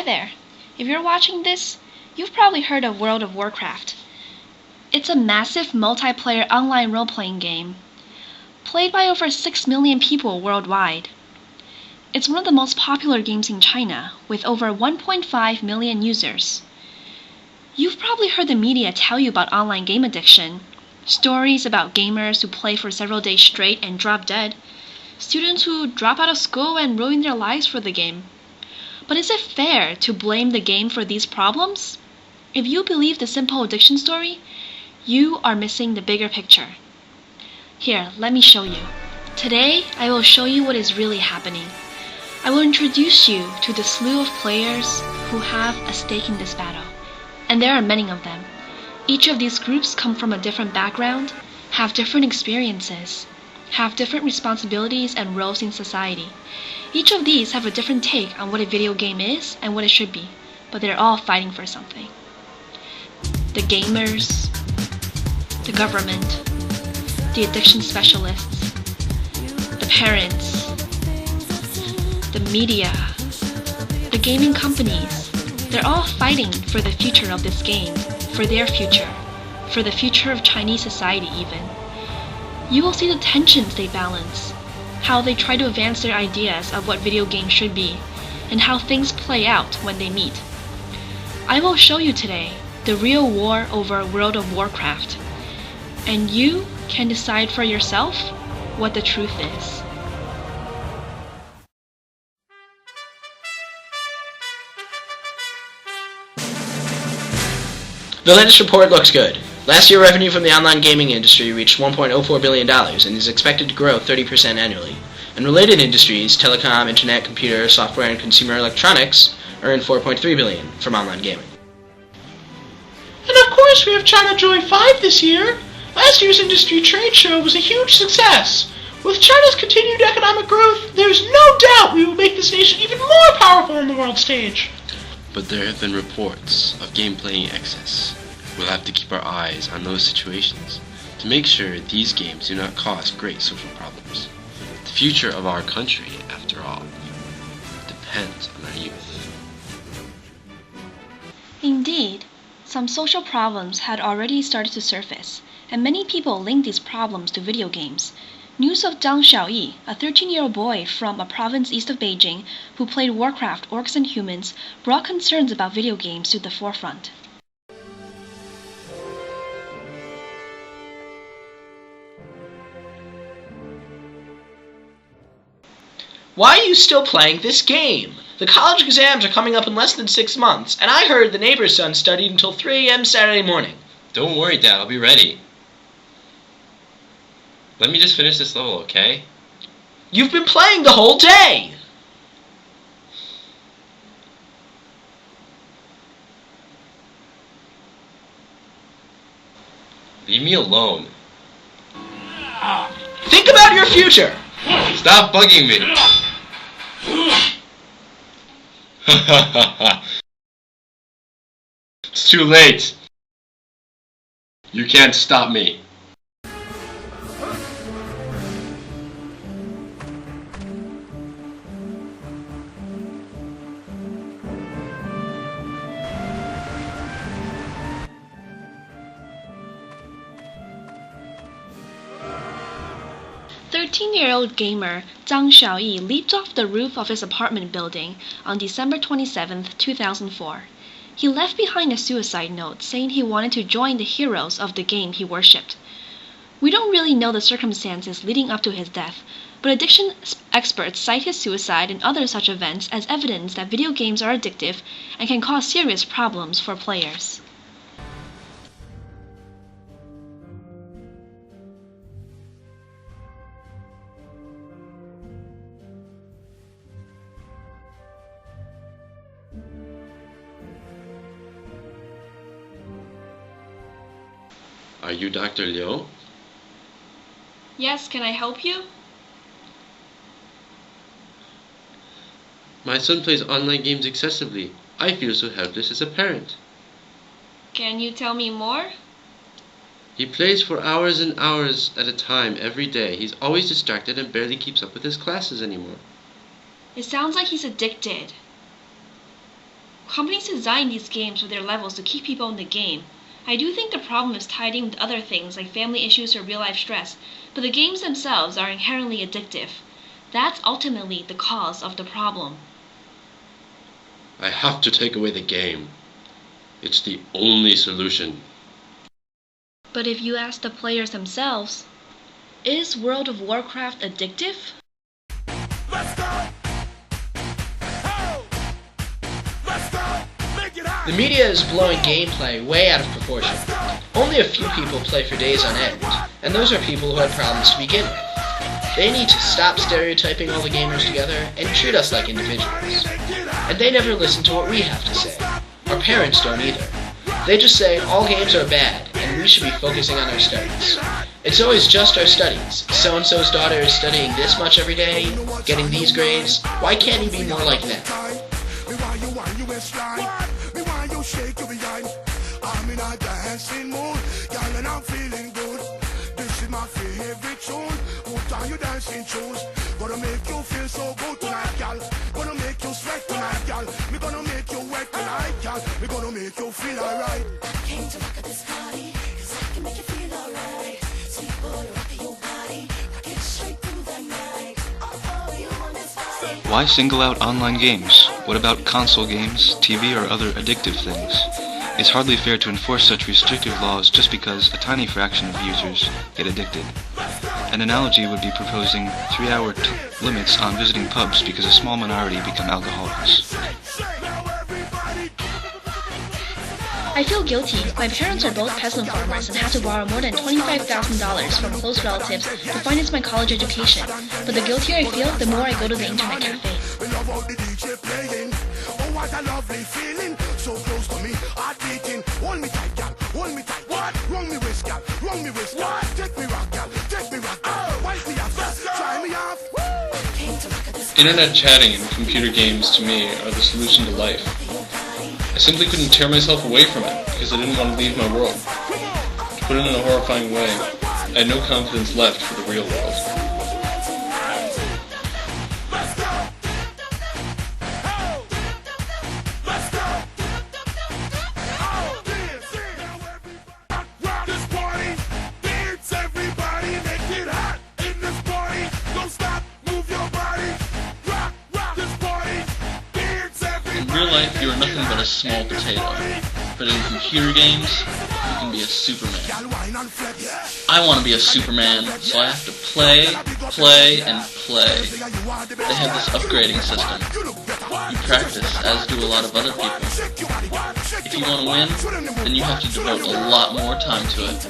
there! If you're watching this, you've probably heard of World of Warcraft. It's a massive multiplayer online role-playing game, played by over 6 million people worldwide. It's one of the most popular games in China, with over 1.5 million users. You've probably heard the media tell you about online game addiction, stories about gamers who play for several days straight and drop dead, students who drop out of school and ruin their lives for the game. But is it fair to blame the game for these problems? If you believe the simple addiction story, you are missing the bigger picture. Here, let me show you. Today, I will show you what is really happening. I will introduce you to the slew of players who have a stake in this battle. And there are many of them. Each of these groups come from a different background, have different experiences, have different responsibilities and roles in society. Each of these have a different take on what a video game is and what it should be, but they're all fighting for something. The gamers, the government, the addiction specialists, the parents, the media, the gaming companies. They're all fighting for the future of this game, for their future, for the future of Chinese society even. You will see the tensions they balance, how they try to advance their ideas of what video games should be, and how things play out when they meet. I will show you today the real war over World of Warcraft, and you can decide for yourself what the truth is. The latest report looks good. Last year, revenue from the online gaming industry reached $1.04 billion and is expected to grow 30% annually. And related industries, telecom, internet, computer, software, and consumer electronics, earned $4.3 billion from online gaming. And of course we have China Joy 5 this year. Last year's industry trade show was a huge success. With China's continued economic growth, there's no doubt we will make this nation even more powerful on the world stage. But there have been reports of game playing excess. We'll have to keep our eyes on those situations to make sure these games do not cause great social problems. The future of our country, after all, depends on our youth. Indeed, some social problems had already started to surface, and many people linked these problems to video games. News of Zhang Xiaoyi, a 13-year-old boy from a province east of Beijing who played Warcraft, Orcs and Humans, brought concerns about video games to the forefront. Why are you still playing this game? The college exams are coming up in less than 6 months, and I heard the neighbor's son studied until 3 a.m. Saturday morning. Don't worry, Dad, I'll be ready. Let me just finish this level, okay? You've been playing the whole day! Leave me alone. Think about your future! Stop bugging me! It's too late. You can't stop me. Thirteen-year-old gamer Zhang Xiaoyi leaped off the roof of his apartment building on December 27, 2004. He left behind a suicide note saying he wanted to join the heroes of the game he worshipped. We don't really know the circumstances leading up to his death, but addiction experts cite his suicide and other such events as evidence that video games are addictive and can cause serious problems for players. Are you Dr. Liu? Yes, can I help you? My son plays online games excessively. I feel so helpless as a parent. Can you tell me more? He plays for hours and hours at a time every day. He's always distracted and barely keeps up with his classes anymore. It sounds like he's addicted. Companies design these games with their levels to keep people in the game. I do think the problem is tied in with other things like family issues or real-life stress, but the games themselves are inherently addictive. That's ultimately the cause of the problem. I have to take away the game. It's the only solution. But if you ask the players themselves, is World of Warcraft addictive? The media is blowing gameplay way out of proportion. Only a few people play for days on end, and those are people who had problems to begin with. They need to stop stereotyping all the gamers together and treat us like individuals. And they never listen to what we have to say. Our parents don't either. They just say all games are bad, and we should be focusing on our studies. It's always just our studies. So-and-so's daughter is studying this much every day, getting these grades. Why can't he be more like them? Shake your behind. I'm in a dancing mood, girl, and I'm feeling good. This is my favorite tune. Put on your dancing shoes. Gonna make you feel so good tonight, girl. Gonna make you sweat tonight, girl. We gonna make you wet tonight, girl. We gonna make you feel alright. I came to rock at this party, 'cause I can make you feel alright. Sweet boy, rock your body, rock it straight through the night. Oh, you want this body. Why single out online games? What about console games, TV, or other addictive things? It's hardly fair to enforce such restrictive laws just because a tiny fraction of users get addicted. An analogy would be proposing 3-hour limits on visiting pubs because a small minority become alcoholics. I feel guilty. My parents are both peasant farmers and had to borrow more than $25,000 from close relatives to finance my college education. But the guiltier I feel, the more I go to the internet cafe. Internet chatting and computer games to me are the solution to life. I simply couldn't tear myself away from it because I didn't want to leave my world. To put it in a horrifying way, I had no confidence left for the real world. In real life, you are nothing but a small potato, but in computer games, you can be a Superman. I want to be a Superman, so I have to play, and play. They have this upgrading system. You practice, as do a lot of other people. If you want to win, then you have to devote a lot more time to it.